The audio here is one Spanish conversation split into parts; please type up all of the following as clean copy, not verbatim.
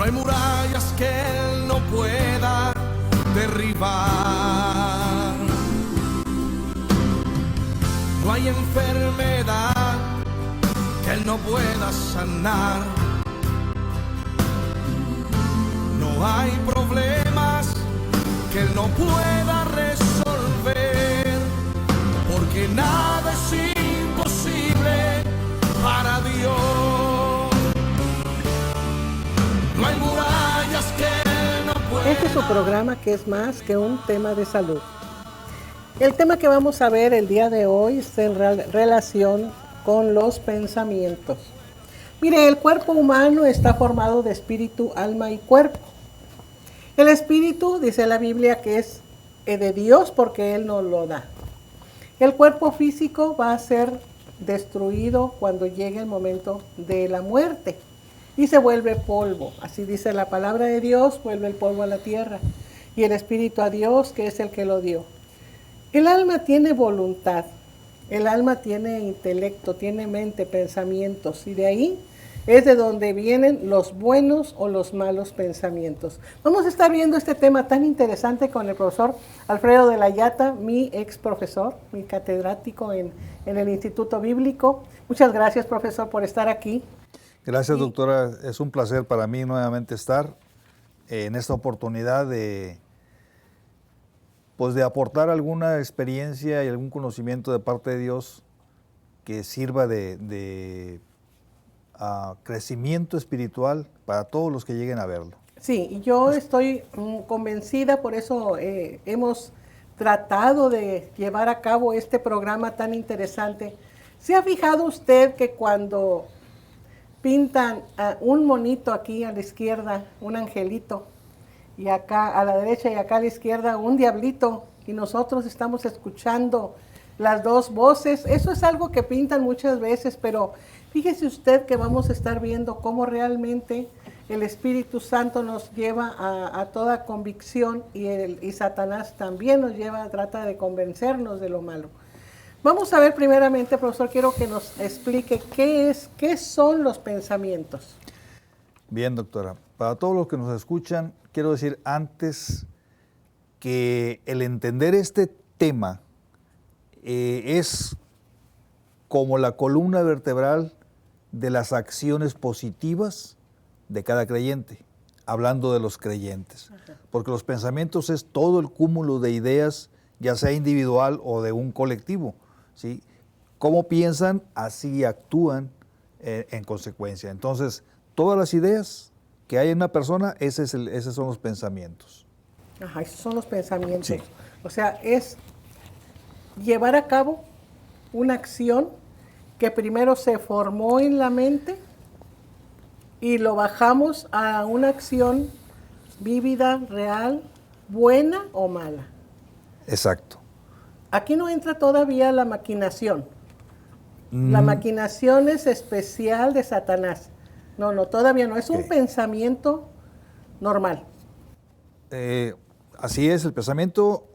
hay murallas que Él no pueda derribar. No hay enfermedad que Él no pueda sanar. No hay problemas que Él no pueda resolver, porque nada es imposible para Dios. No hay murallas que Él no pueda. Este es su programa, que es más que un tema de salud. El tema que vamos a ver el día de hoy está en relación con los pensamientos. Mire, el cuerpo humano está formado de espíritu, alma y cuerpo. El espíritu, dice la Biblia, que es de Dios porque Él nos lo da. El cuerpo físico va a ser destruido cuando llegue el momento de la muerte y se vuelve polvo. Así dice la palabra de Dios, vuelve el polvo a la tierra y el espíritu a Dios, que es el que lo dio. El alma tiene voluntad, el alma tiene intelecto, tiene mente, pensamientos, y de ahí es de donde vienen los buenos o los malos pensamientos. Vamos a estar viendo este tema tan interesante con el profesor Alfredo de la Yata, mi ex profesor, mi catedrático en el Instituto Bíblico. Muchas gracias, profesor, por estar aquí. Gracias, doctora. Es un placer para mí nuevamente estar en esta oportunidad de aportar alguna experiencia y algún conocimiento de parte de Dios que sirva de crecimiento espiritual para todos los que lleguen a verlo. Sí, yo estoy convencida, por eso hemos tratado de llevar a cabo este programa tan interesante. ¿Se ha fijado usted que cuando pintan un monito aquí a la izquierda, un angelito, y acá a la derecha y acá a la izquierda un diablito, y nosotros estamos escuchando las dos voces? Eso es algo que pintan muchas veces, pero fíjese usted que vamos a estar viendo cómo realmente el Espíritu Santo nos lleva a toda convicción, y Satanás también nos lleva, trata de convencernos de lo malo. Vamos a ver primeramente, profesor, quiero que nos explique qué son los pensamientos. Bien, doctora. Para todos los que nos escuchan, quiero decir antes que el entender este tema es como la columna vertebral de las acciones positivas de cada creyente, hablando de los creyentes. Ajá. Porque los pensamientos es todo el cúmulo de ideas, ya sea individual o de un colectivo, ¿sí? Cómo piensan, así actúan en consecuencia. Entonces, todas las ideas que hay en una persona, esos son los pensamientos. Ajá, esos son los pensamientos. Sí. O sea, es llevar a cabo una acción que primero se formó en la mente y lo bajamos a una acción vívida, real, buena o mala. Exacto. Aquí no entra todavía la maquinación. La maquinación es especial de Satanás. No, todavía no. Es un pensamiento normal. Así es, el pensamiento,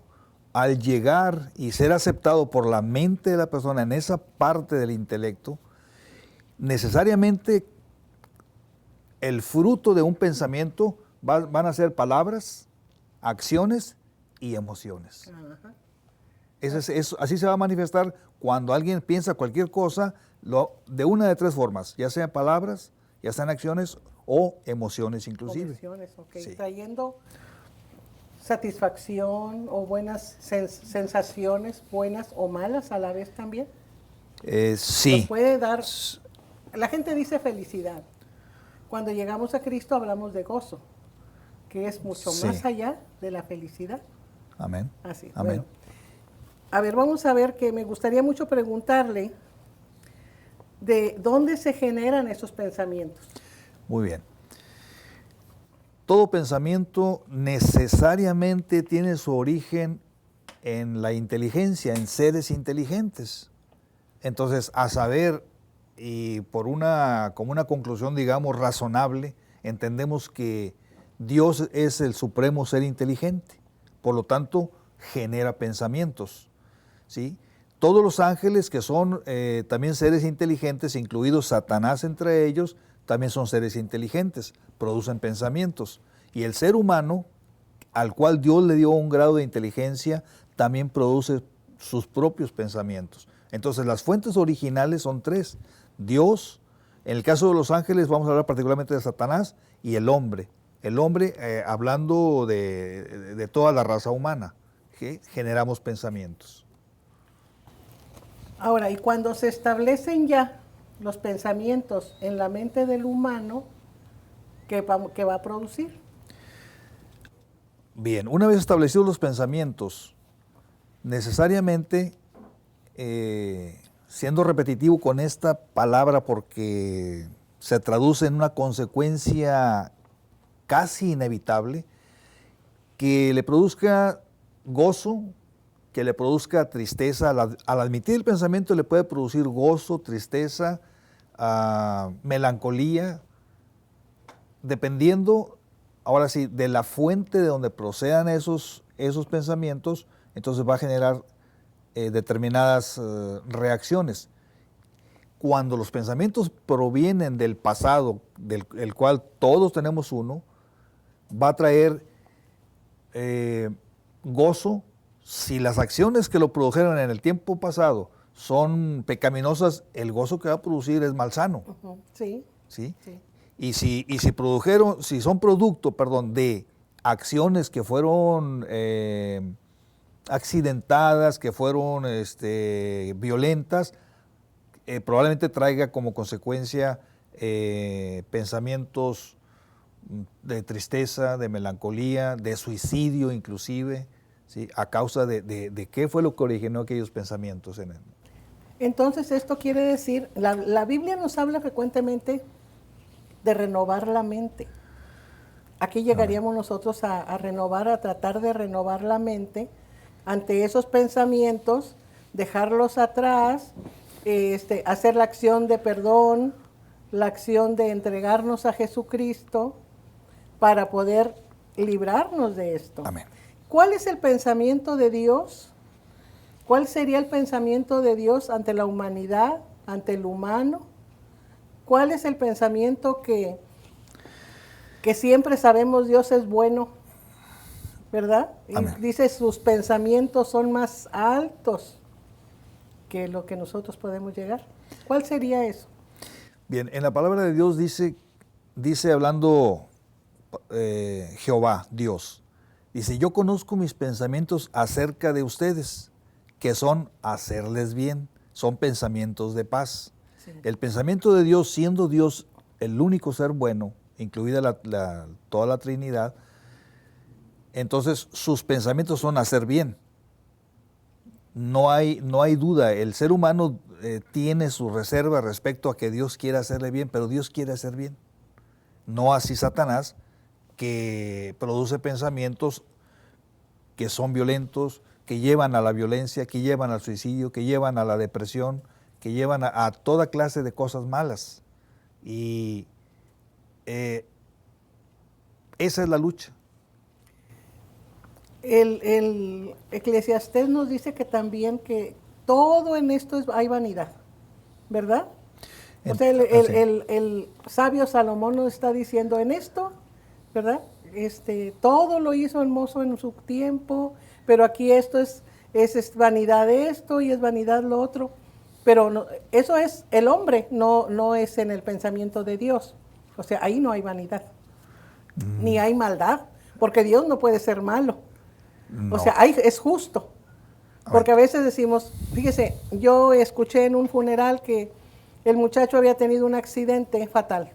al llegar y ser aceptado por la mente de la persona en esa parte del intelecto, necesariamente el fruto de un pensamiento van a ser palabras, acciones y emociones. Ajá. Así se va a manifestar cuando alguien piensa cualquier cosa, de una de tres formas, ya sean palabras, ya sean acciones o emociones inclusive. Emociones, ok. Sí. Trayendo satisfacción o buenas sensaciones, buenas o malas a la vez también. Sí. Nos puede dar, la gente dice felicidad. Cuando llegamos a Cristo hablamos de gozo, que es mucho más allá de la felicidad. Amén. Así. Amén. Bueno, a ver, vamos a ver, que me gustaría mucho preguntarle de dónde se generan esos pensamientos. Muy bien. Todo pensamiento necesariamente tiene su origen en la inteligencia, en seres inteligentes. Entonces, a saber, y como una conclusión, digamos, razonable, entendemos que Dios es el supremo ser inteligente. Por lo tanto, genera pensamientos, ¿sí? Todos los ángeles, que son también seres inteligentes, incluidos Satanás entre ellos, también son seres inteligentes, producen pensamientos. Y el ser humano, al cual Dios le dio un grado de inteligencia, también produce sus propios pensamientos. Entonces las fuentes originales son tres: Dios, en el caso de los ángeles vamos a hablar particularmente de Satanás, y el hombre. El hombre, hablando de toda la raza humana, que generamos pensamientos. Ahora, y cuando se establecen ya los pensamientos en la mente del humano, ¿qué va a producir? Bien, una vez establecidos los pensamientos, necesariamente, siendo repetitivo con esta palabra porque se traduce en una consecuencia casi inevitable, que le produzca gozo, que le produzca tristeza. Al admitir el pensamiento le puede producir gozo, tristeza, melancolía, dependiendo, ahora sí, de la fuente de donde procedan esos pensamientos. Entonces va a generar determinadas reacciones. Cuando los pensamientos provienen del pasado, del cual todos tenemos uno, va a traer gozo. Si las acciones que lo produjeron en el tiempo pasado son pecaminosas, el gozo que va a producir es malsano. Sí. ¿Sí? Sí. Y si son producto, de acciones que fueron accidentadas, que fueron violentas, probablemente traiga como consecuencia pensamientos de tristeza, de melancolía, de suicidio inclusive, ¿sí? A causa de qué fue lo que originó aquellos pensamientos en él. Entonces esto quiere decir, la Biblia nos habla frecuentemente de renovar la mente. Aquí llegaríamos nosotros a renovar, a tratar de renovar la mente ante esos pensamientos, dejarlos atrás, hacer la acción de perdón, la acción de entregarnos a Jesucristo para poder librarnos de esto. Amén. ¿Cuál es el pensamiento de Dios? ¿Cuál sería el pensamiento de Dios ante la humanidad, ante el humano? ¿Cuál es el pensamiento que siempre sabemos Dios es bueno, ¿verdad? Amén. Y dice, sus pensamientos son más altos que lo que nosotros podemos llegar. ¿Cuál sería eso? Bien, en la palabra de Dios dice hablando Jehová, Dios, dice: yo conozco mis pensamientos acerca de ustedes, que son hacerles bien, son pensamientos de paz. Sí. El pensamiento de Dios, siendo Dios el único ser bueno, incluida toda la Trinidad, entonces sus pensamientos son hacer bien. No hay duda, el ser humano tiene su reserva respecto a que Dios quiere hacerle bien, pero Dios quiere hacer bien. No así Satanás, que produce pensamientos que son violentos, que llevan a la violencia, que llevan al suicidio, que llevan a la depresión, que llevan a toda clase de cosas malas. Y esa es la lucha. El Eclesiastés nos dice que también que todo en esto hay vanidad, ¿verdad? O sea, el sabio Salomón nos está diciendo en esto, ¿verdad? Todo lo hizo hermoso en su tiempo, pero aquí esto es vanidad esto y es vanidad lo otro. Pero no, eso es el hombre, no es en el pensamiento de Dios. O sea, ahí no hay vanidad, ni hay maldad, porque Dios no puede ser malo. No. O sea, es justo. Porque a veces decimos, fíjese, yo escuché en un funeral que el muchacho había tenido un accidente fatal.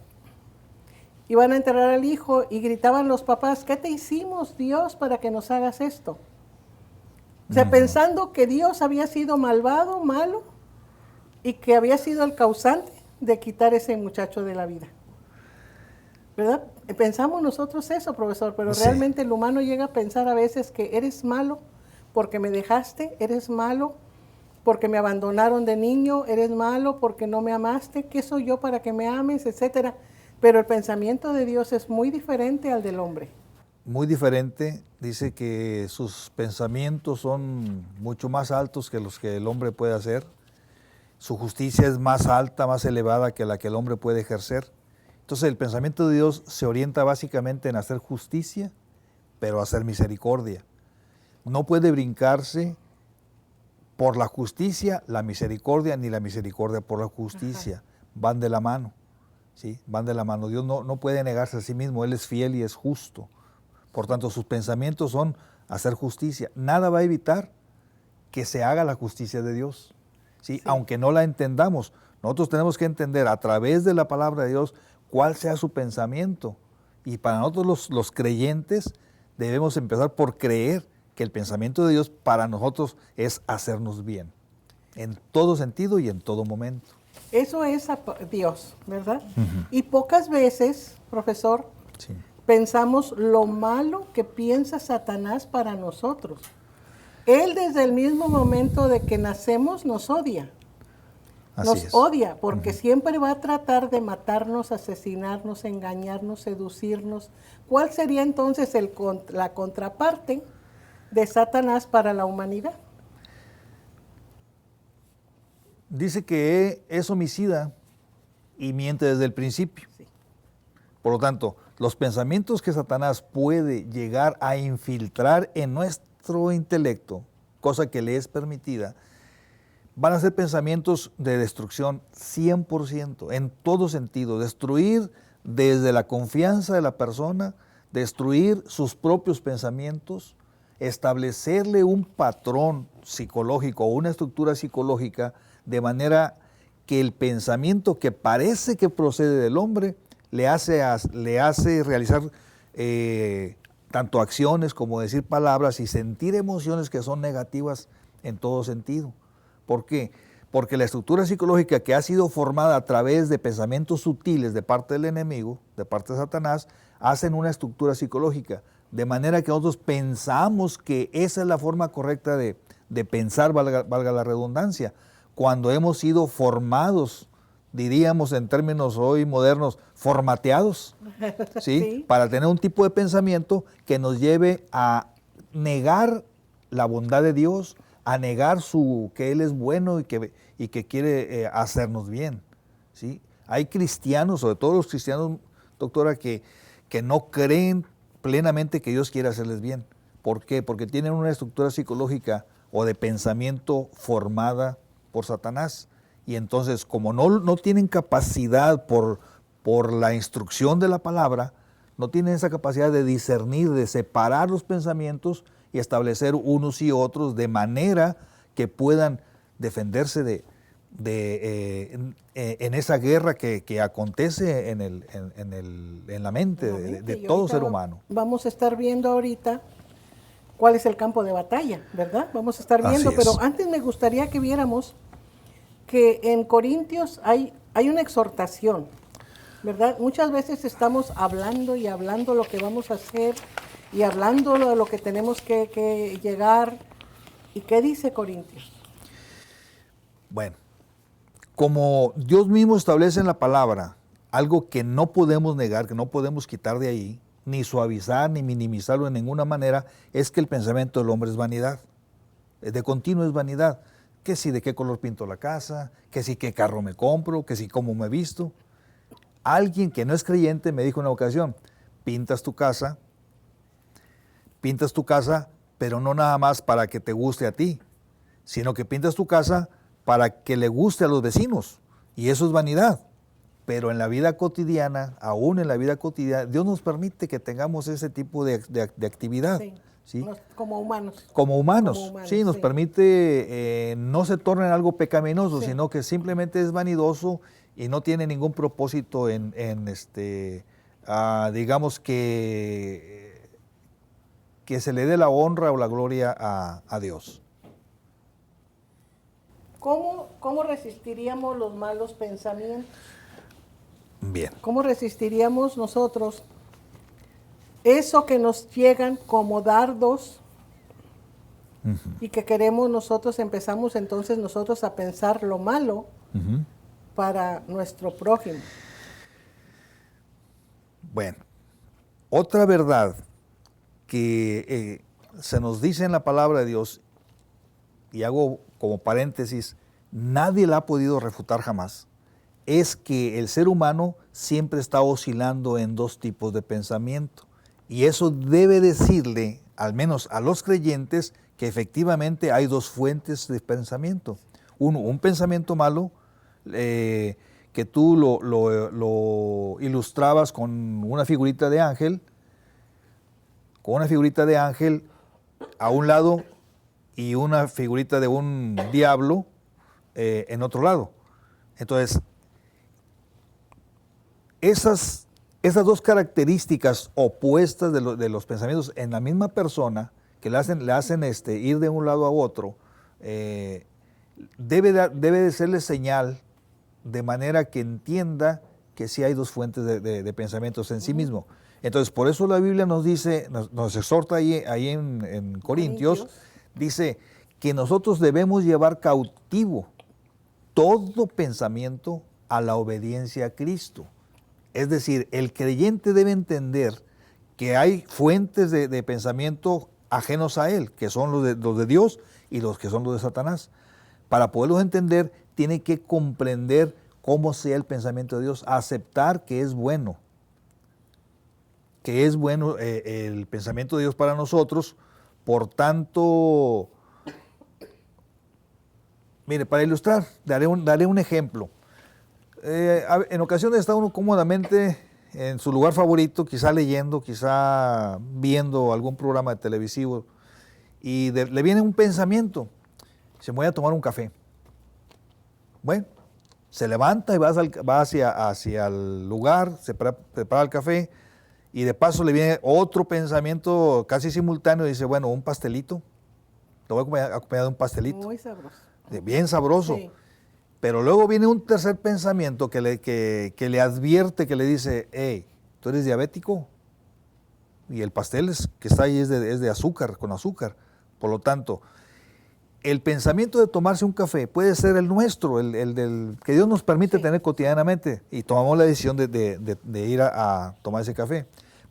Iban a enterrar al hijo y gritaban los papás: ¿qué te hicimos, Dios, para que nos hagas esto? O sea, pensando que Dios había sido malvado, malo, y que había sido el causante de quitar ese muchacho de la vida. ¿Verdad? Pensamos nosotros eso, profesor, pero sí. Realmente el humano llega a pensar a veces que eres malo porque me dejaste, eres malo porque me abandonaron de niño, eres malo porque no me amaste, ¿qué soy yo para que me ames?, etcétera. Pero el pensamiento de Dios es muy diferente al del hombre. Muy diferente. Dice que sus pensamientos son mucho más altos que los que el hombre puede hacer. Su justicia es más alta, más elevada que la que el hombre puede ejercer. Entonces el pensamiento de Dios se orienta básicamente en hacer justicia, pero hacer misericordia. No puede brincarse por la justicia la misericordia, ni la misericordia por la justicia. Van de la mano, ¿sí? Van de la mano. Dios no puede negarse a sí mismo, Él es fiel y es justo. Por tanto, sus pensamientos son hacer justicia. Nada va a evitar que se haga la justicia de Dios, ¿sí? Aunque no la entendamos. Nosotros tenemos que entender a través de la palabra de Dios cuál sea su pensamiento. Y para nosotros los creyentes debemos empezar por creer que el pensamiento de Dios para nosotros es hacernos bien, en todo sentido y en todo momento. Eso es Dios, ¿verdad? Y pocas veces, profesor, Sí. pensamos lo malo que piensa Satanás para nosotros. Él desde el mismo momento de que nacemos nos odia. Así Nos es. odia porque siempre va a tratar de matarnos, asesinarnos, engañarnos, seducirnos. ¿Cuál sería entonces la contraparte de Satanás para la humanidad? Dice que es homicida y miente desde el principio. Sí. Por lo tanto, los pensamientos que Satanás puede llegar a infiltrar en nuestro intelecto, cosa que le es permitida, van a ser pensamientos de destrucción 100%, en todo sentido. Destruir desde la confianza de la persona, destruir sus propios pensamientos, establecerle un patrón psicológico o una estructura psicológica de manera que el pensamiento que parece que procede del hombre le hace realizar tanto acciones como decir palabras y sentir emociones que son negativas en todo sentido. ¿Por qué? Porque la estructura psicológica que ha sido formada a través de pensamientos sutiles de parte del enemigo, de parte de Satanás, hacen una estructura psicológica, de manera que nosotros pensamos que esa es la forma correcta de pensar, valga la redundancia, cuando hemos sido formados, diríamos en términos hoy modernos, formateados, ¿sí? Sí. Para tener un tipo de pensamiento que nos lleve a negar la bondad de Dios, a negar que Él es bueno y que quiere hacernos bien, ¿sí? Hay cristianos, sobre todo los cristianos, doctora, que no creen plenamente que Dios quiere hacerles bien. ¿Por qué? Porque tienen una estructura psicológica o de pensamiento formada por Satanás. Y entonces, como no tienen capacidad por la instrucción de la palabra, no tienen esa capacidad de discernir, de separar los pensamientos y establecer unos y otros de manera que puedan defenderse en esa guerra que acontece en la mente de todo ser humano. Vamos a estar viendo ahorita cuál es el campo de batalla, ¿verdad? Vamos a estar viendo, Así es. pero antes me gustaría que viéramos que en Corintios hay una exhortación, ¿verdad? Muchas veces estamos hablando y hablando lo que vamos a hacer y hablando de lo que tenemos que llegar. ¿Y qué dice Corintios? Bueno, como Dios mismo establece en la palabra algo que no podemos negar, que no podemos quitar de ahí, ni suavizar, ni minimizarlo de ninguna manera, es que el pensamiento del hombre es vanidad. De continuo es vanidad. Que si de qué color pinto la casa, que si qué carro me compro, que si cómo me visto. Alguien que no es creyente me dijo en una ocasión, pintas tu casa, pero no nada más para que te guste a ti, sino que pintas tu casa para que le guste a los vecinos. Y eso es vanidad. Pero en la vida cotidiana, aún en la vida cotidiana, Dios nos permite que tengamos ese tipo de actividad. Sí. ¿Sí? Como humanos. Como humanos, sí, nos permite, no se torna en algo pecaminoso, Sí. sino que simplemente es vanidoso y no tiene ningún propósito digamos que se le dé la honra o la gloria a Dios. ¿Cómo resistiríamos los malos pensamientos? Bien. ¿Cómo resistiríamos nosotros eso que nos llegan como dardos y que queremos empezamos entonces nosotros a pensar lo malo para nuestro prójimo? Bueno, otra verdad que se nos dice en la palabra de Dios, y hago como paréntesis, nadie la ha podido refutar jamás, es que el ser humano siempre está oscilando en dos tipos de pensamiento. Y eso debe decirle, al menos a los creyentes, que efectivamente hay dos fuentes de pensamiento. Uno, un pensamiento malo, que tú lo ilustrabas con una figurita de ángel, a un lado y una figurita de un diablo en otro lado. Entonces, esas dos características opuestas de los pensamientos en la misma persona, que le hacen ir de un lado a otro, debe de serle señal de manera que entienda que sí hay dos fuentes de pensamientos en sí mismo. Entonces, por eso la Biblia nos dice, nos exhorta ahí en Corintios, dice que nosotros debemos llevar cautivo todo pensamiento a la obediencia a Cristo. Es decir, el creyente debe entender que hay fuentes de pensamiento ajenos a él, que son los de Dios y los que son los de Satanás. Para poderlos entender, tiene que comprender cómo sea el pensamiento de Dios, aceptar que es bueno el pensamiento de Dios para nosotros. Por tanto, mire, para ilustrar, daré un ejemplo. En ocasiones está uno cómodamente en su lugar favorito, quizá leyendo, quizá viendo algún programa televisivo, y le viene un pensamiento: se me voy a tomar un café. Bueno, se levanta y va hacia el lugar, se prepara el café, y de paso le viene otro pensamiento casi simultáneo y dice, bueno, un pastelito, lo voy a acompañar de un pastelito. Muy sabroso. Bien sabroso. Sí. Pero luego viene un tercer pensamiento que le advierte, que le dice, hey, ¿tú eres diabético? Y el pastel que está ahí es de azúcar, con azúcar. Por lo tanto, el pensamiento de tomarse un café puede ser el nuestro, el del que Dios nos permite tener cotidianamente, y tomamos la decisión de ir a tomar ese café.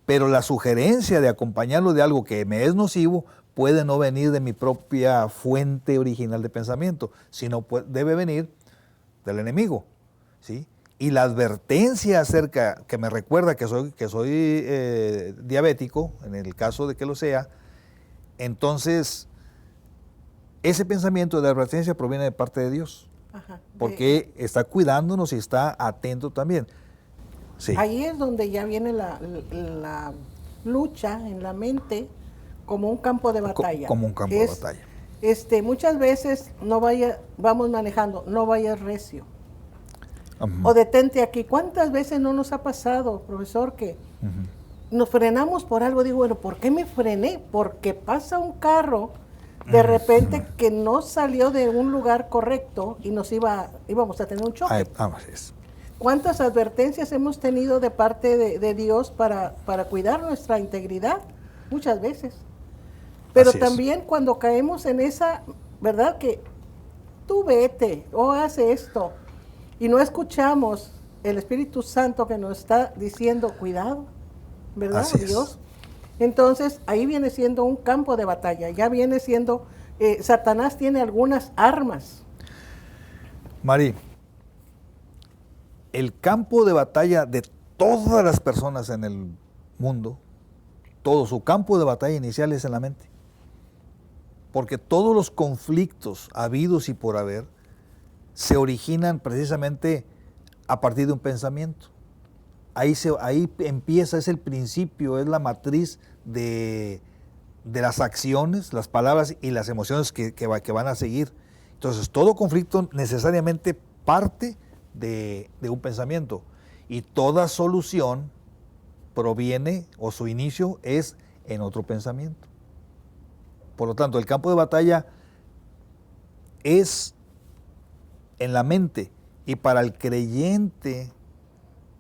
Pero la sugerencia de acompañarlo de algo que me es nocivo puede no venir de mi propia fuente original de pensamiento, sino debe venir del enemigo, ¿sí? Y la advertencia acerca, que me recuerda que soy diabético, en el caso de que lo sea, entonces ese pensamiento de advertencia proviene de parte de Dios. Ajá. Porque está cuidándonos y está atento también. Sí. Ahí es donde ya viene la lucha en la mente como un campo de batalla. Como un campo de batalla. Muchas veces vamos manejando, no vayas recio. O detente aquí. ¿Cuántas veces no nos ha pasado, profesor, que nos frenamos por algo? Digo, bueno, ¿por qué me frené? Porque pasa un carro de repente que no salió de un lugar correcto y íbamos a tener un choque. ¿Cuántas advertencias hemos tenido de parte de Dios para cuidar nuestra integridad? Muchas veces. Pero también cuando caemos en esa, ¿verdad? Que tú vete o haz esto y no escuchamos el Espíritu Santo que nos está diciendo cuidado, ¿verdad? Así Dios. Entonces ahí viene siendo un campo de batalla, ya viene siendo, Satanás tiene algunas armas. Mari, el campo de batalla de todas las personas en el mundo, todo su campo de batalla inicial es en la mente. Porque todos los conflictos habidos y por haber se originan precisamente a partir de un pensamiento. Ahí empieza, es el principio, es la matriz de las acciones, las palabras y las emociones que van a seguir. Entonces, todo conflicto necesariamente parte de un pensamiento, y toda solución proviene, o su inicio es en otro pensamiento. Por lo tanto, el campo de batalla es en la mente, y para el creyente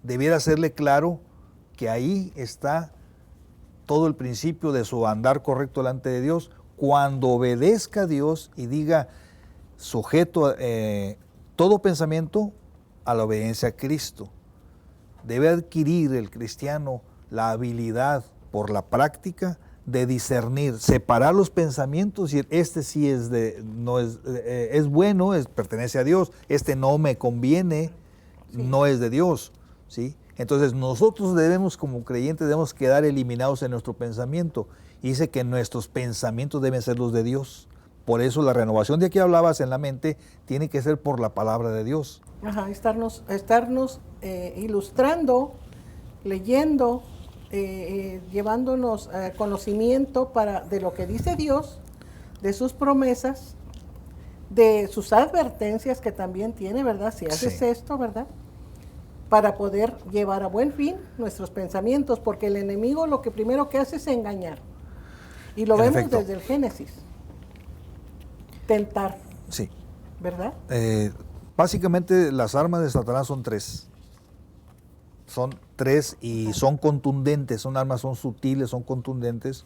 debiera serle claro que ahí está todo el principio de su andar correcto delante de Dios. Cuando obedezca a Dios y diga sujeto todo pensamiento a la obediencia a Cristo, debe adquirir el cristiano la habilidad por la práctica de discernir, separar los pensamientos y este sí es bueno, pertenece a Dios, este no me conviene, no es de Dios, ¿sí? Entonces nosotros debemos, como creyentes, debemos quedar eliminados en nuestro pensamiento. Y dice que nuestros pensamientos deben ser los de Dios. Por eso la renovación de que hablabas en la mente tiene que ser por la palabra de Dios. Ajá, estarnos ilustrando, leyendo, llevándonos conocimiento de lo que dice Dios, de sus promesas, de sus advertencias que también tiene, ¿verdad? Si haces esto, ¿verdad? Para poder llevar a buen fin nuestros pensamientos, porque el enemigo lo que primero que hace es engañar. Y lo vemos desde el Génesis. Tentar. Sí. ¿Verdad? Básicamente las armas de Satanás son tres. Son tres y son contundentes. Son armas, son sutiles, son contundentes.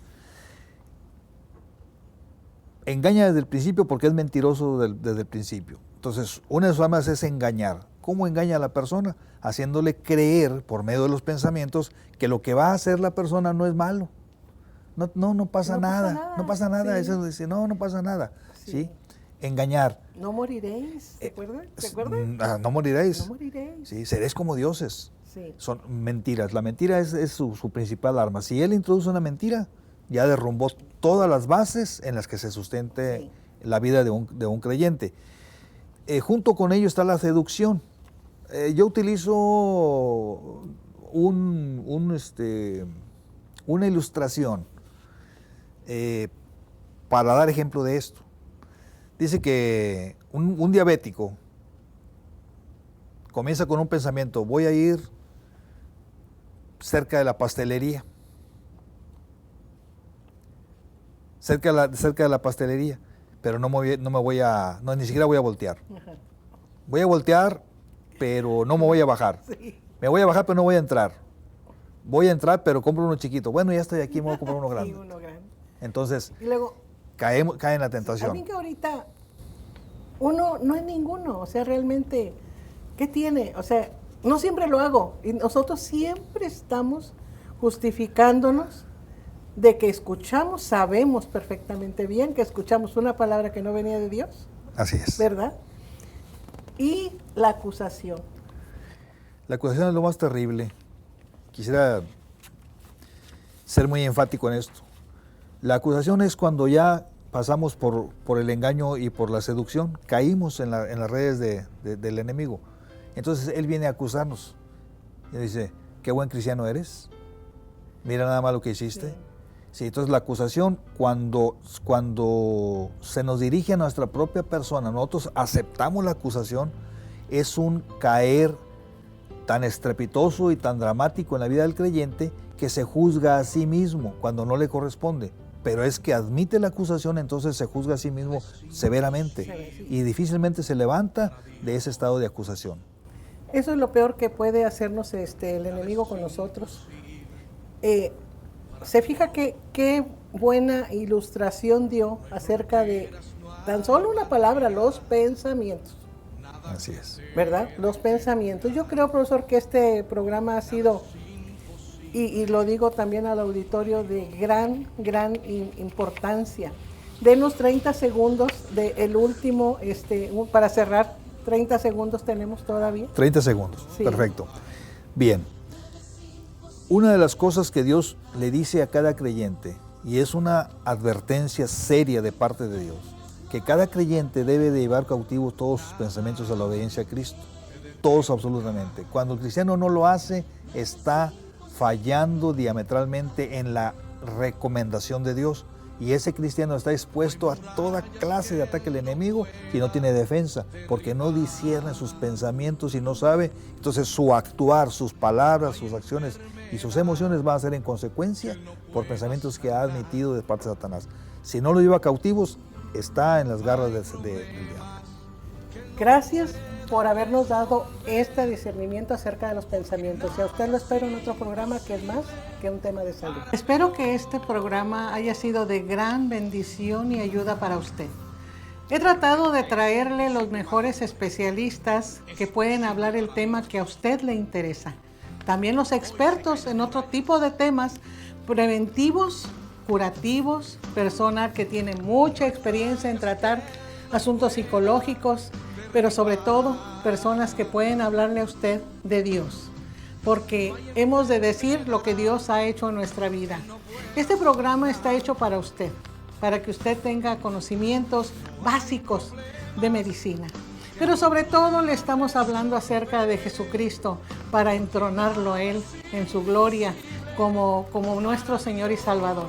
Engaña desde el principio porque es mentiroso desde el principio. Entonces, una de sus armas es engañar. ¿Cómo engaña a la persona? Haciéndole creer por medio de los pensamientos que lo que va a hacer la persona no es malo. No pasa nada. No pasa nada. Sí. Eso dice, no pasa nada. ¿Sí? Engañar. No moriréis. ¿Te acuerdas? No moriréis. No moriréis. Sí, seréis como dioses. Sí. Son mentiras. La mentira es su principal arma. Si él introduce una mentira, ya derrumbó todas las bases en las que se sustente la vida de un creyente. Junto con ello está la seducción. Yo utilizo una ilustración para dar ejemplo de esto. Dice que un diabético comienza con un pensamiento: voy a ir cerca de la pastelería. Cerca de la pastelería, pero ni siquiera voy a voltear. Ajá. Voy a voltear, pero no me voy a bajar. Sí. Me voy a bajar, pero no voy a entrar. Voy a entrar, pero compro uno chiquito. Bueno, ya estoy aquí, me voy a comprar uno grande. Sí, uno grande. Entonces, y luego, cae en la tentación. A mí que ahorita uno no es ninguno, o sea, realmente, ¿qué tiene? O sea, no siempre lo hago, y nosotros siempre estamos justificándonos de que escuchamos, sabemos perfectamente bien que escuchamos una palabra que no venía de Dios. Así es. ¿Verdad? Y la acusación. La acusación es lo más terrible. Quisiera ser muy enfático en esto. La acusación es cuando ya pasamos por el engaño y por la seducción, caímos en las redes del enemigo. Entonces él viene a acusarnos y dice: qué buen cristiano eres, mira nada más lo que hiciste. Sí, entonces la acusación, cuando se nos dirige a nuestra propia persona, nosotros aceptamos la acusación, es un caer tan estrepitoso y tan dramático en la vida del creyente que se juzga a sí mismo cuando no le corresponde. Pero es que admite la acusación, entonces se juzga a sí mismo severamente y difícilmente se levanta de ese estado de acusación. Eso es lo peor que puede hacernos el enemigo con nosotros. Se fija qué buena ilustración dio acerca de tan solo una palabra: los pensamientos. Así es. ¿Verdad? Los pensamientos. Yo creo, profesor, que este programa ha sido, y lo digo también al auditorio, de gran importancia. Denos 30 segundos del último, para cerrar. 30 segundos tenemos todavía. 30 segundos, sí. Perfecto. Bien. Una de las cosas que Dios le dice a cada creyente, y es una advertencia seria de parte de Dios, que cada creyente debe de llevar cautivos todos sus pensamientos a la obediencia a Cristo. Todos, absolutamente. Cuando el cristiano no lo hace, está fallando diametralmente en la recomendación de Dios. Y ese cristiano está expuesto a toda clase de ataque del enemigo y no tiene defensa, porque no discierne sus pensamientos y no sabe. Entonces su actuar, sus palabras, sus acciones y sus emociones van a ser en consecuencia por pensamientos que ha admitido de parte de Satanás. Si no lo lleva cautivos, está en las garras del diablo. Gracias por habernos dado este discernimiento acerca de los pensamientos. Y a usted lo espero en otro programa que es más que un tema de salud. Espero que este programa haya sido de gran bendición y ayuda para usted. He tratado de traerle los mejores especialistas que pueden hablar el tema que a usted le interesa. También los expertos en otro tipo de temas preventivos, curativos, personas que tienen mucha experiencia en tratar asuntos psicológicos, pero sobre todo personas que pueden hablarle a usted de Dios, porque hemos de decir lo que Dios ha hecho en nuestra vida. Este programa está hecho para usted, para que usted tenga conocimientos básicos de medicina. Pero sobre todo le estamos hablando acerca de Jesucristo para entronarlo a Él en su gloria como nuestro Señor y Salvador.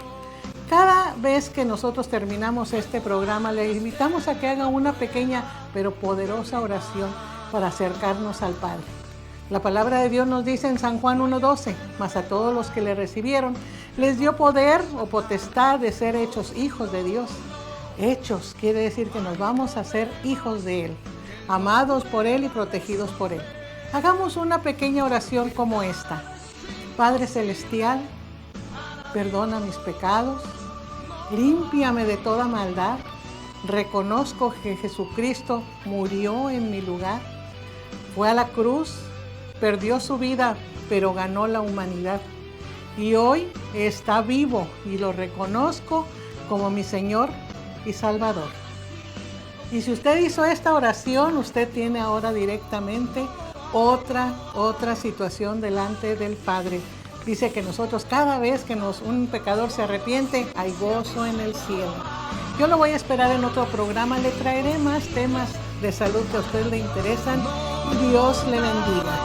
Cada vez que nosotros terminamos este programa, le invitamos a que haga una pequeña pero poderosa oración para acercarnos al Padre. La palabra de Dios nos dice en San Juan 1:12, mas a todos los que le recibieron, les dio poder o potestad de ser hechos hijos de Dios. Hechos quiere decir que nos vamos a ser hijos de Él, amados por Él y protegidos por Él. Hagamos una pequeña oración como esta. Padre Celestial, perdona mis pecados, límpiame de toda maldad, reconozco que Jesucristo murió en mi lugar, fue a la cruz, perdió su vida, pero ganó la humanidad. Y hoy está vivo y lo reconozco como mi Señor y Salvador. Y si usted hizo esta oración, usted tiene ahora directamente otra situación delante del Padre. Dice que nosotros cada vez que un pecador se arrepiente, hay gozo en el cielo. Yo lo voy a esperar en otro programa, le traeré más temas de salud que a usted le interesan y Dios le bendiga.